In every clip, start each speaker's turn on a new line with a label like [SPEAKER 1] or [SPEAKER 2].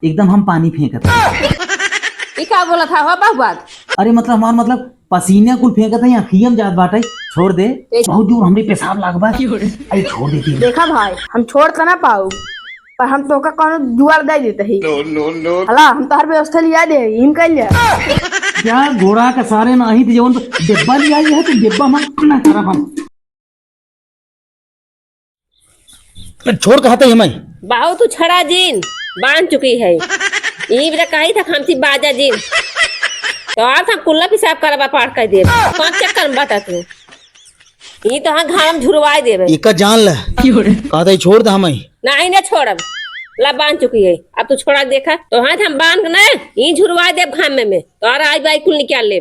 [SPEAKER 1] एकदम हम पानी फेंकत है।
[SPEAKER 2] ये क्या बोला था हो बहुआ?
[SPEAKER 1] अरे मतलब हमार मतलब पसीने कुल फेंकत है, अखियम जात बाटे। छोड़ दे, बहुत दूर हमरे पेशाब लागबा। अरे छोड़ देती।
[SPEAKER 3] देखा भाई, हम छोड़ तो ना पाऊ, पर हम तो का कोनो जुआर दे देते ही। नो हला हम तो हर व्यवस्था लिया दे इन कर लिया।
[SPEAKER 1] क्या घोड़ा का सारे नहीं थे जवन डिब्बा लिया है तो डिब्बा हम ना करब हम। छोड़ कहते हैं मैं
[SPEAKER 2] बाहु तू छड़ा जीन बांध चुकी है। यही बेटा कही था हमसी बाजा जीन तो और था कुल्ला पेशाब करबा पार कर दे। कौन चक्कर में बता तू? ये तो हाँ घाम झुरवाई देवे।
[SPEAKER 1] इका जान ले कहते छोड़ दे हमें।
[SPEAKER 2] नहीं ना छोड़ब, ला बांध चुकी है। अब तू छोड़ा देखा तो हाँ हम बांध ना ये झुरवा दे घाम में तो और आई बाई कुल निकाल ले।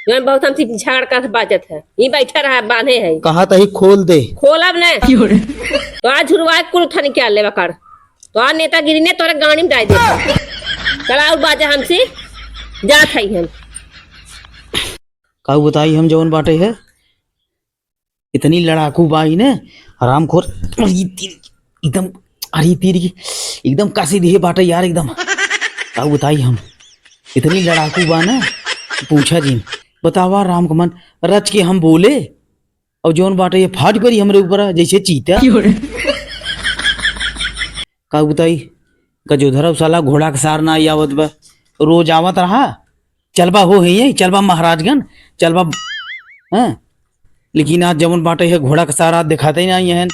[SPEAKER 2] यहाँ बहुत हमसे झाड़ का बाजत है, ये बैठा रहा बांधे है।
[SPEAKER 1] कहा था ही खोल दे।
[SPEAKER 2] खोलब ने तो आज झुरवा कुल उठा निकाल ले बकर तो आज नेतागिरी ने तोरे गाड़ी में डाल दे। चला और बाजा हमसे जात है हम
[SPEAKER 1] का बताई हम जवन बाटे है इतनी लड़ाकू बाई ने हरामखोर एकदम अरे तीर की एकदम कासी दिए बाटे यार एकदम। का बताई हम इतनी लड़ाकू बा ना पूछा जी बतावा राम कमन रच के हम बोले और जौन बाटे ये फाट करी हमरे ऊपर जैसे चीता। का बताई गजोधरा साला घोड़ा के सार ना आवत बा, रोज आवत रहा। चलबा हो है चलबा महाराजगंज चलबा हैं, लेकिन आज जवन बाटे है घोड़ा के सारा दिखाते ही नहीं है।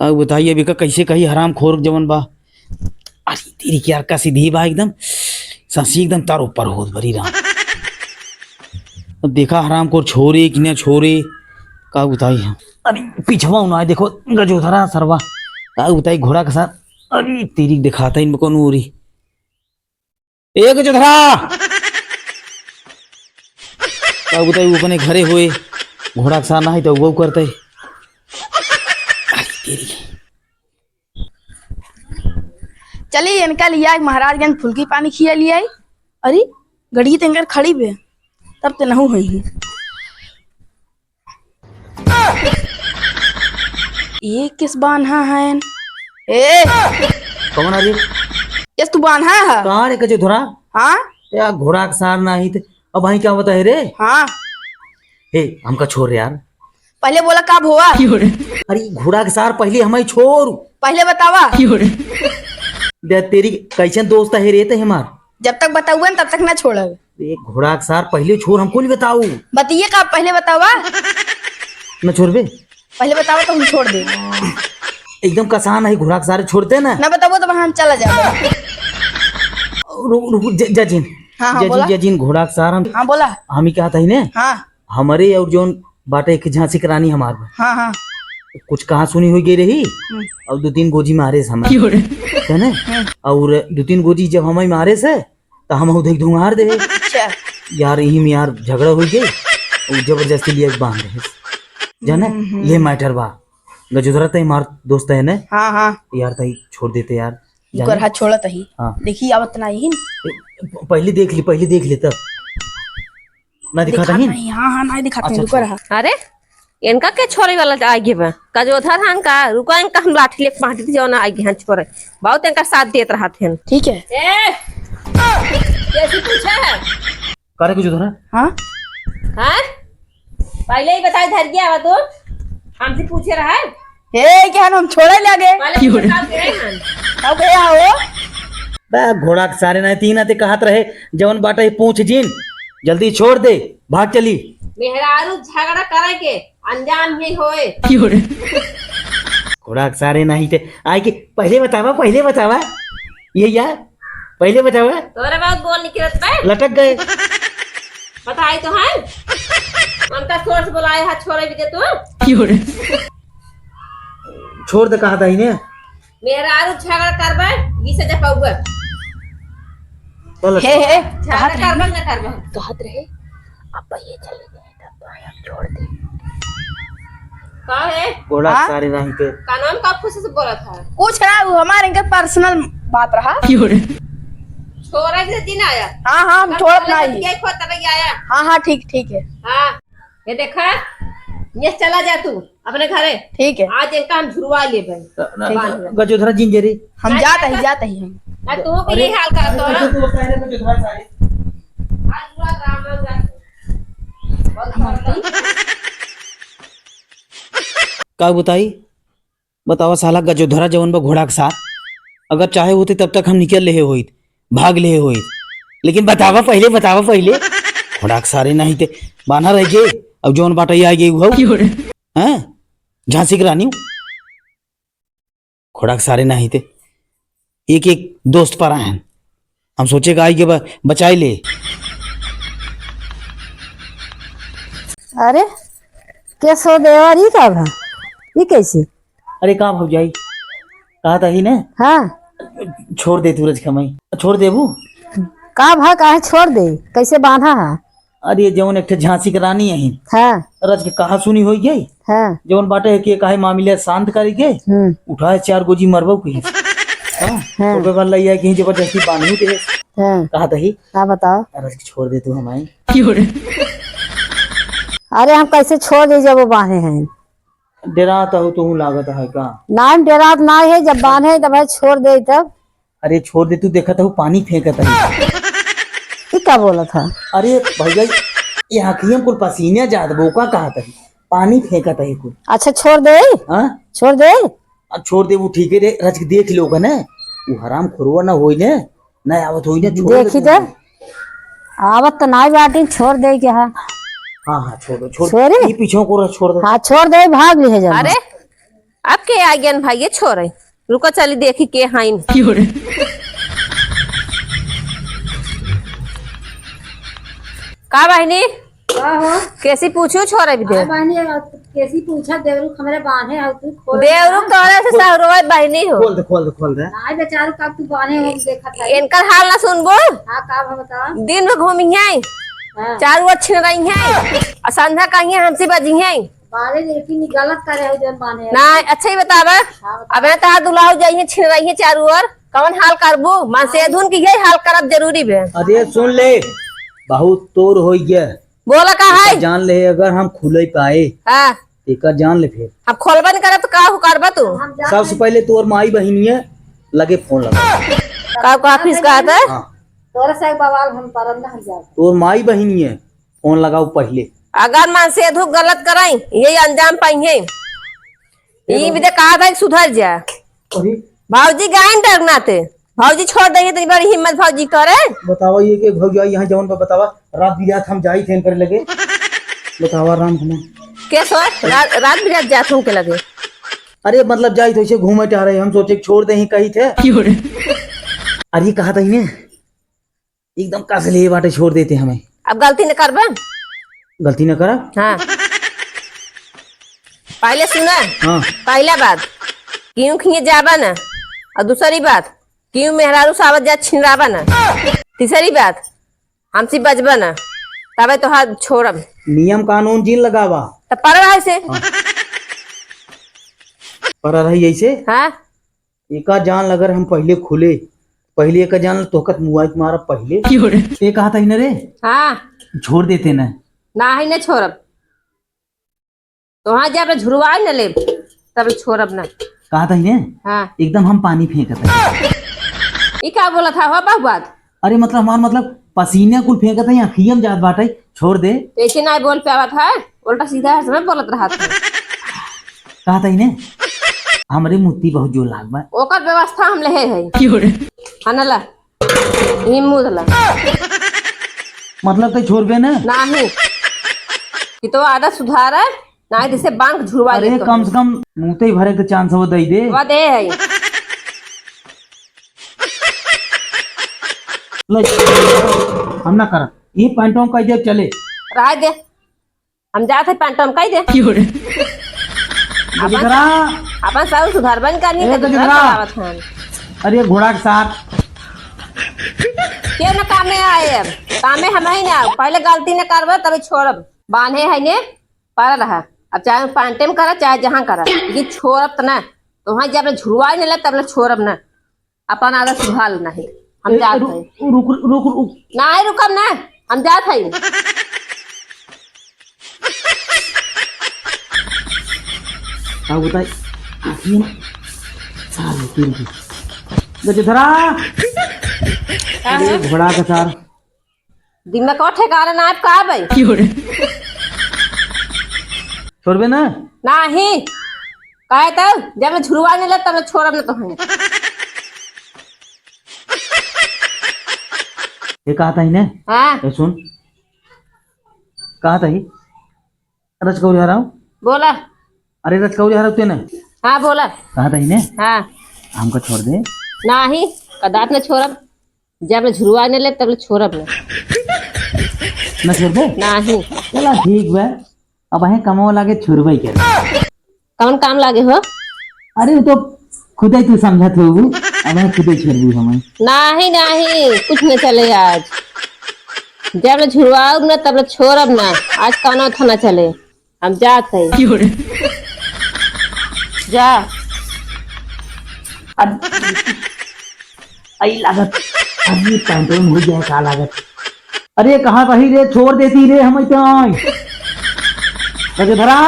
[SPEAKER 1] का बताइए अभी का कैसे कही हराम खोर जवन बा। अरे तेरी क्या का सीधी बा एकदम सांसी एकदम तार ऊपर हो भरी राम। अब देखा हराम खोर छोरे कि ना छोरे का बताई हम। अरे पिछवा ना देखो गजोधरा सरवा का बताई घोड़ा के साथ। अरे तेरी दिखाता इनको नूरी एक गजोधरा का बताई अपने घरे हुए घोड़ा के साथ ना है तो वो करते।
[SPEAKER 3] चलिए इनका लिया महाराजगंज फुल्की पानी खिया लिया। अरे गड़ी तो इनकर खड़ी बे तब तो नहीं हुई। ये किस बान्हा है? ए
[SPEAKER 1] कौन अरे
[SPEAKER 3] ये तू बान्हा है?
[SPEAKER 1] कहाँ रे गजोधरा?
[SPEAKER 3] हाँ
[SPEAKER 1] यार घोड़ा के सार ना ही थे अब भाई क्या बता है रे?
[SPEAKER 3] हाँ
[SPEAKER 1] हे हमका छोड़ यार।
[SPEAKER 3] पहले बोला कब हुआ?
[SPEAKER 1] अरे घोड़ा के सार पहले हमें छोड़,
[SPEAKER 3] पहले बतावा।
[SPEAKER 1] दे तेरी कैसन दोस्त है रे ते हमार।
[SPEAKER 3] जब तक बताऊगा तब तक ना छोड़ब।
[SPEAKER 1] एक घोड़ा के सार पहले छोड़ हमको नहीं बताऊ।
[SPEAKER 3] बताइए कब पहले बतावा।
[SPEAKER 1] न छोड़बे
[SPEAKER 3] पहले बतावा तो हम छोड़ दे।
[SPEAKER 1] एकदम कसान है घोड़ा के सारे छोड़ते ना।
[SPEAKER 3] ना बताओ तो हम चला जाओ।
[SPEAKER 1] जजिन
[SPEAKER 3] हाँ बोला।
[SPEAKER 1] जजिन घोड़ा के सार हम।
[SPEAKER 3] हाँ बोला।
[SPEAKER 1] हम ही कहता ही ने
[SPEAKER 3] हाँ
[SPEAKER 1] हमारे और जोन बाटे एक झांसी की रानी हमार
[SPEAKER 3] हाँ हाँ
[SPEAKER 1] कुछ कहा सुनी हुई गई रही और 2-3 गोजी मारे से है ना। और 2-3 गोजी जब हमें मारे से तो हम उधर धुआर दे
[SPEAKER 3] अच्छा
[SPEAKER 1] यार यही में यार झगड़ा हो गई और जबरदस्ती लिए बांध रहे जाने ये मैटर बा। गजोधरा तई मार दोस्त है ना।
[SPEAKER 3] हाँ हाँ
[SPEAKER 1] यार तई छोड़ देते यार
[SPEAKER 3] कर हाथ छोड़त ही।
[SPEAKER 1] हाँ
[SPEAKER 3] देखी आवत नहीं
[SPEAKER 1] पहले देख ले तब ना दिखाता
[SPEAKER 3] नहीं। हाँ हाँ नहीं दिखाते
[SPEAKER 1] अच्छा,
[SPEAKER 3] रुको रहा।
[SPEAKER 2] अरे इनका क्या छोरे वाला आगे में गजोधर हन का रुका इनका हम लाठी लेके पाटी थी जाना आगे हन छोरे बहुत इनका साथ देत रहा थे।
[SPEAKER 3] ठीक है
[SPEAKER 2] ए कैसे पूछा है
[SPEAKER 1] करे गजोधरा?
[SPEAKER 3] हाँ
[SPEAKER 2] हाँ पहले ही बता धर गया तो हमसे पूछे रहा है।
[SPEAKER 3] ए क्या हम छोड़े लगे
[SPEAKER 2] पहले बताओ गए हन
[SPEAKER 3] अब गया हो।
[SPEAKER 1] बा घोड़ा के सारे ना तीन आते कहत रहे जवन बाटे पूछ जीन जल्दी छोड़ दे भाग चली।
[SPEAKER 2] मेहरारू झगड़ा करे के अनजान में होए।
[SPEAKER 1] घोड़ा के सारे नहीं थे आए कि पहले बतावा ये यार पहले बतावा।
[SPEAKER 2] तोरे बहुत बोल निकलत पे
[SPEAKER 1] लटक गए
[SPEAKER 2] बताई तो है उनका सोर्स बुलाए हाथ छोड़े भी दे तू
[SPEAKER 1] छोड़ दे कहा था ही ने
[SPEAKER 2] मेहरारू झगड़ा करबे ई से जब पाऊगा
[SPEAKER 3] हे
[SPEAKER 2] झगड़ा करबे ना करबे
[SPEAKER 3] कहत रहे अब ये चले गए तब तो हम छोड़ दे।
[SPEAKER 2] का है
[SPEAKER 1] घोड़ा के सारे नहीं थे
[SPEAKER 2] का नाम का खुशी से बोला था
[SPEAKER 3] कुछ ना वो हमारे इनका पर्सनल बात रहा।
[SPEAKER 2] छोरा के दिन आया।
[SPEAKER 3] हाँ हाँ हम छोड़त नहीं।
[SPEAKER 2] ये खो तब आया।
[SPEAKER 3] हाँ हाँ ठीक ठीक है।
[SPEAKER 2] हाँ ये देखा ये चला जा तू अपने घरे।
[SPEAKER 3] ठीक है।
[SPEAKER 2] आज इनका हम झुरवा ले भाई।
[SPEAKER 1] गजोधरा जिंजरी
[SPEAKER 3] हम जाते ही हम।
[SPEAKER 2] ना तू भी यही हाल कर तो ना। आज पूरा ड्रामा हो गया।
[SPEAKER 1] का बतावा साला गजोधरा जवन बा घोड़ा के साथ अगर चाहे होते तब तक हम निकल ले होइत, भाग ले होइत, लेकिन बतावा पहले घोड़ा के सारे नहीं थे बाना रह गए। अब जौन बाटा आ गई वो हैं झांसी की रानी घोड़ा के सारे नहीं थे। एक एक दोस्त पर आए हैं, हम सोचे कि आई के बचाई ले।
[SPEAKER 4] अरे क्या सो देवारी का भा ये कैसे?
[SPEAKER 1] अरे कहाँ भाग जाई कहा था ही ने
[SPEAKER 4] हाँ
[SPEAKER 1] छोड़ दे तूरज खमई छोड़ देबू।
[SPEAKER 4] का भा काहे छोड़ दे कैसे बांधा है?
[SPEAKER 1] अरे जौन एक झांसी की रानी है
[SPEAKER 4] हाँ
[SPEAKER 1] रज के कहा सुनी हो गई
[SPEAKER 4] हाँ
[SPEAKER 1] जौन बाटे के काहे मामले शांत करी के उठाए 4 गोजी मरबो की हां तो वाला ये कि जबरदस्ती बांधू दे
[SPEAKER 4] हाँ
[SPEAKER 1] कहा दही
[SPEAKER 4] का बताओ?
[SPEAKER 1] रज के छोड़ दे तू हमाई।
[SPEAKER 4] अरे हम कैसे छोड़ दे जब वो बांधे हैं?
[SPEAKER 1] डराता हो तू लागत है का?
[SPEAKER 4] नाम डरात ना है जब बांधे तब है छोड़ दे तब।
[SPEAKER 1] अरे छोड़ दे तू देखा था पानी फेंकता है।
[SPEAKER 4] ये क्या बोला था?
[SPEAKER 1] अरे भैया ये आखियां कुल पसीने जात बोका कहा था पानी फेंकता है कुल।
[SPEAKER 4] अच्छा छोड़ दे।
[SPEAKER 1] हां
[SPEAKER 4] छोड़ दे
[SPEAKER 1] छोड़ दे वो ठीक है रे रज के देख लोग ना वो हराम खोरवा ना होई ने ना आवत होई ने छोड़
[SPEAKER 4] देखी तो आवत तो ना बाटी छोड़ दे क्या?
[SPEAKER 1] हाँ छोड़
[SPEAKER 4] छोड़े?
[SPEAKER 1] ये पीछे को छोड़ दो।
[SPEAKER 4] हाँ छोड़ दे भाग ले जा।
[SPEAKER 2] अरे अब के आ गया भाई ये छोरे रुको चली देखी के हाइन। का बहनी कैसी पूछू छोरे भी दे
[SPEAKER 4] कैसी पूछा देवरू हमारे बांधे हो तू खोल
[SPEAKER 2] देवरू तोरे से सहरोय बहनी हो
[SPEAKER 1] खोल दे
[SPEAKER 4] आज बेचारू कब तू बांधे हो देखा था।
[SPEAKER 2] इनकर हाल ना सुनबो।
[SPEAKER 4] हाँ का बता?
[SPEAKER 2] दिन में घूमी है चारू अच्छी रही है और संध्या कहीं हमसे बजी है
[SPEAKER 4] बारे लेकिन गलत करे हो जन बांधे
[SPEAKER 2] ना। अच्छा ही बतावा अब तार दुल्हा जाइए छिन रही है चारू ओर कौन हाल करबू मन से धुन की यही हाल करब जरूरी बे।
[SPEAKER 1] अरे सुन ले बहुत तोर हो गया
[SPEAKER 2] बोला का है
[SPEAKER 1] जान ले अगर हम खुले पाए
[SPEAKER 2] हाँ
[SPEAKER 1] एक जान ले फिर
[SPEAKER 2] हम खोलबा नहीं करब तो का करबा तू?
[SPEAKER 1] सबसे पहले तोर माई बहनिया लगे फोन लगा
[SPEAKER 2] का ऑफिस का था
[SPEAKER 4] तोरा से बवाल हम परम ना जा।
[SPEAKER 1] तोर माई बहनिया फोन लगाओ पहले
[SPEAKER 2] अगर मन से धुक गलत कराई यही अंजाम पाई ये भी तो कहा था सुधर जा।
[SPEAKER 1] अरे
[SPEAKER 2] भाजी गायन डरना थे भाजी छोड़ देंगे तो बड़ी हिम्मत भाजी करे।
[SPEAKER 1] बतावा ये के भौजा यहाँ जवन पर बतावा रात बिरात हम जाई थे पर लगे बतावा राम हम
[SPEAKER 2] के सो रात बिरात जात हूं के लगे।
[SPEAKER 1] अरे मतलब जाई तो ऐसे घूमे जा रहे हम सोचे छोड़ दे ही कही थे। अरे कहा था इन्हें एकदम कसले बाटे छोड़ देते हमें।
[SPEAKER 2] अब गलती न करबा
[SPEAKER 1] गलती न करा।
[SPEAKER 2] हाँ पहले सुना
[SPEAKER 1] हाँ
[SPEAKER 2] पहला बात क्यों खिए जाबा ना और दूसरी बात क्यों मेहरारू सावत जा छिनराबा ना। तीसरी बात हमसे बजबा ना तबे तो हाथ छोड़ब
[SPEAKER 1] नियम कानून जिन लगावा
[SPEAKER 2] तो पर रहा से
[SPEAKER 1] पर रही ऐसे
[SPEAKER 2] हाँ
[SPEAKER 1] एका जान लगर हम पहले खुले पहले एक जान तोकत मुआई मारा पहले ये कहा था इन्हें रे
[SPEAKER 2] हाँ
[SPEAKER 1] छोड़ देते ना
[SPEAKER 2] ना ही न छोड़ब तो हाँ जब झुरवा न ले तब छोड़ब ना
[SPEAKER 1] कहा था इन्हें
[SPEAKER 2] हाँ
[SPEAKER 1] एकदम हम पानी फेंकते
[SPEAKER 2] ये क्या बोला था हो बात?
[SPEAKER 1] अरे मतलब हमार मतलब पसीने कुल फेंकते हैं खियम जात बाटे छोड़ दे
[SPEAKER 2] ऐसे ना बोल पावा था उल्टा सीधा है समय बोलत रहा था।
[SPEAKER 1] कहा था इन्हें हमारे मुत्ती बहुत जोर लाग बा
[SPEAKER 2] ओकर व्यवस्था हम ले है हनला ई मुदला
[SPEAKER 1] मतलब तो छोड़बे ना
[SPEAKER 2] नाही कि तो आदत सुधार है ना जैसे बैंक झुरवा
[SPEAKER 1] अरे
[SPEAKER 2] ले तो
[SPEAKER 1] कम से कम मुंह ही भरे के चांस हो दई दे
[SPEAKER 2] वा दे है
[SPEAKER 1] ले, हम ना कर ये पैंटों का जब चले
[SPEAKER 2] रह दे हम जाते पैंटम कह दे
[SPEAKER 1] गजरा
[SPEAKER 2] अपन सब सुधार बन करनी
[SPEAKER 1] ए,
[SPEAKER 2] तो
[SPEAKER 1] गजरा।
[SPEAKER 2] करावत हन
[SPEAKER 1] अरे घोड़ा के साथ
[SPEAKER 2] क्यों ना कामे आए अब कामे हम ही ना पहले गलती न करब तभी छोड़ब बांधे है ने पर रहा अब चाहे पैंटे में करा चाहे जहाँ करा लेकिन छोड़ब तो ना तो वहाँ जब झुरवा नहीं लग तब छोड़ब ना अपन आदत सुधार नहीं हम जात है
[SPEAKER 1] रुक रुक रुक
[SPEAKER 2] ना ही रुकब ना हम जात है
[SPEAKER 1] क्या बताए आखिर में सारी तीन की गजधरा अरे घोड़ा का सार
[SPEAKER 2] दिमाग को ठेकाना ना आप का भाई
[SPEAKER 1] छोड़बे ना
[SPEAKER 2] नहीं कहे तो जब मैं झुरवा नहीं लग तब मैं छोड़ब ना तो हूँ
[SPEAKER 1] ये कहा था ही ने
[SPEAKER 2] हाँ
[SPEAKER 1] ये सुन कहा था ही रचकौरी आ रहा हूँ
[SPEAKER 2] बोला
[SPEAKER 1] अरे रचकौरी आ रहा हूँ तेने
[SPEAKER 2] हाँ बोला
[SPEAKER 1] कहा था ही ने
[SPEAKER 2] हाँ
[SPEAKER 1] हमको छोड़ दे
[SPEAKER 2] नहीं कदाप न छोड़ब जब मैं झुरवा नहीं लग तब मैं छोड़ब ना
[SPEAKER 1] न छोड़ दे
[SPEAKER 2] नहीं
[SPEAKER 1] चला ठीक बा अब अहे कमाओ लागे छोड़बे के
[SPEAKER 2] कौन काम लागे हो
[SPEAKER 1] अरे वो तो खुद ही तू समझत हो अब अहे खुद ही छोड़ दी हमें
[SPEAKER 2] नहीं नहीं कुछ नहीं चले आज जब मैं झुरवाऊब ना तब मैं छोड़ब ना आज काना था ना चले हम जाते हैं जा
[SPEAKER 1] आई लागत अभी पैंटोन हो जाए का लागत अरे कहाँ रही रे छोड़ देती रे हमें तो धरा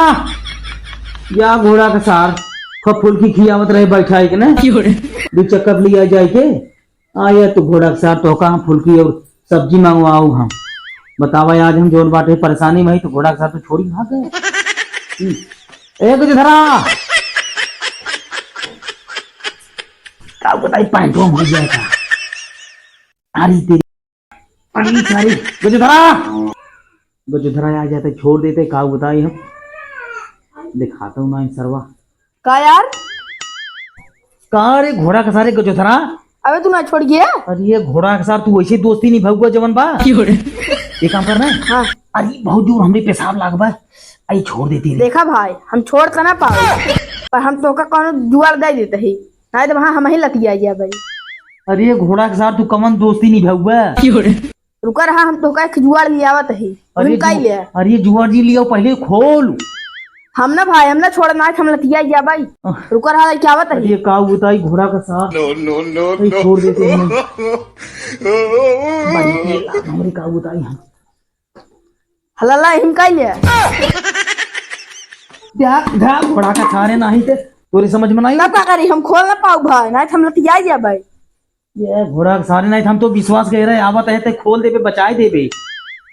[SPEAKER 1] या घोड़ा का सार खूब फुल्की खियावत रहे बैठा के ना दू चक्कर लिया जाए के आया तो घोड़ा का सार तो कहाँ फुल्की और सब्जी मंगवाऊ हम बतावा आज हम जोन बाटे परेशानी में तो घोड़ा का सार तो छोड़ी भाग गए एक धरा क्या बताई पैंटों हो जाएगा अरे तेरी अरे सारी गजधरा आ जाते छोड़ देते का बताई हम दिखाता हूँ ना सरवा
[SPEAKER 3] का यार
[SPEAKER 1] का रे घोड़ा का सारे गजधरा
[SPEAKER 3] अबे तू ना छोड़ गया
[SPEAKER 1] अरे ये घोड़ा के साथ तू वैसे दोस्ती नहीं भगुआ जवन बा ये काम करना है
[SPEAKER 3] हाँ
[SPEAKER 1] अरे बहुत दूर हमरे पेशाब लागबा आई छोड़ देती रे
[SPEAKER 3] देखा भाई हम छोड़ तो ना पाओ पर हम तो का कौन जुआर दे देते ही नहीं तो वहाँ हम ही लतिया गया भाई
[SPEAKER 1] अरे ये घोड़ा के साथ तू कमन दोस्ती नहीं भगुआ
[SPEAKER 3] रुका रहा हम तो का जुआर लियावत ही हम का लिया
[SPEAKER 1] अरे ये जुआर जी लिया पहले खोल
[SPEAKER 3] हम ना भाई हम ना छोड़ना हम लतिया गया भाई रुका रहा क्या आवत
[SPEAKER 1] अरे
[SPEAKER 3] है
[SPEAKER 1] ये का बताई घोड़ा का साथ नो छोड़ देते हैं हमरे का बताई हम
[SPEAKER 3] हलाला हम का लिया
[SPEAKER 1] देख घोड़ा का सारे नहीं थे तोरे समझ में नहीं
[SPEAKER 3] ना का करी हम खोल ना पाऊ भाई नहीं हम लतिया गया भाई
[SPEAKER 1] ये घोड़ा के सारे नहीं हम तो विश्वास कह रहे आवत है ते खोल देबे बचाए देबे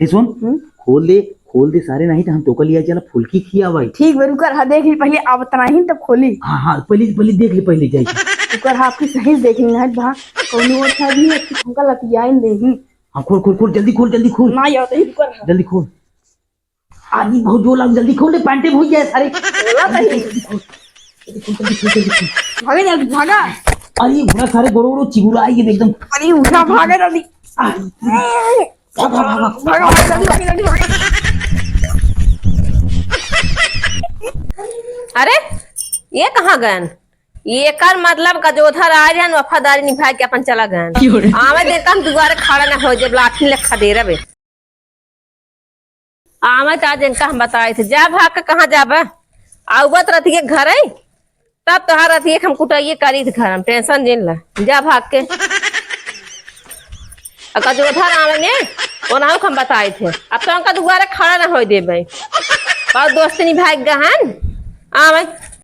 [SPEAKER 1] ये सुन खोल दे सारे नहीं तो हम तो का लिया चला फुल्की खिया भाई
[SPEAKER 3] ठीक है रुका रहा देख ली पहले आवत नहीं तब खोली
[SPEAKER 1] हाँ हाँ पहले देख ले पहले जाइए
[SPEAKER 3] रुका रहा आपकी सही देख ली नहीं वहाँ कौन और था भी हमका लतिया ही नहीं
[SPEAKER 1] हाँ खोल जल्दी खोल
[SPEAKER 3] ना याद है रुका रहा
[SPEAKER 1] जल्दी खोल आदमी बहुत जोर लग जल्दी खोल दे पैंटे भूल जाए सारे
[SPEAKER 3] भागे जल्दी भागा
[SPEAKER 1] अरे घोड़ा सारे गोरो चिगुरा आएगी एकदम
[SPEAKER 3] अरे उठा भागे जल्दी भागा जल्दी
[SPEAKER 2] अरे ये कहाँ गए ये कर मतलब गजोधर आ रहे वफादारी निभा के अपन चला गए आवे देखा हम दोबारा खड़ा ना हो जब लाठी लेखा दे रहे आवे तो आज इनका हम बताए थे जा भाग के कहाँ जाबे आउबत रहती है घर है तब तो रहती है हम कुटाइए करी थे घर हम टेंशन जिन ला जा भाग के गजोधर आवेंगे वो ना हम बताए थे अब तो उनका दोबारा खड़ा ना हो दे भाई बहुत दोस्ती निभा गहन आवे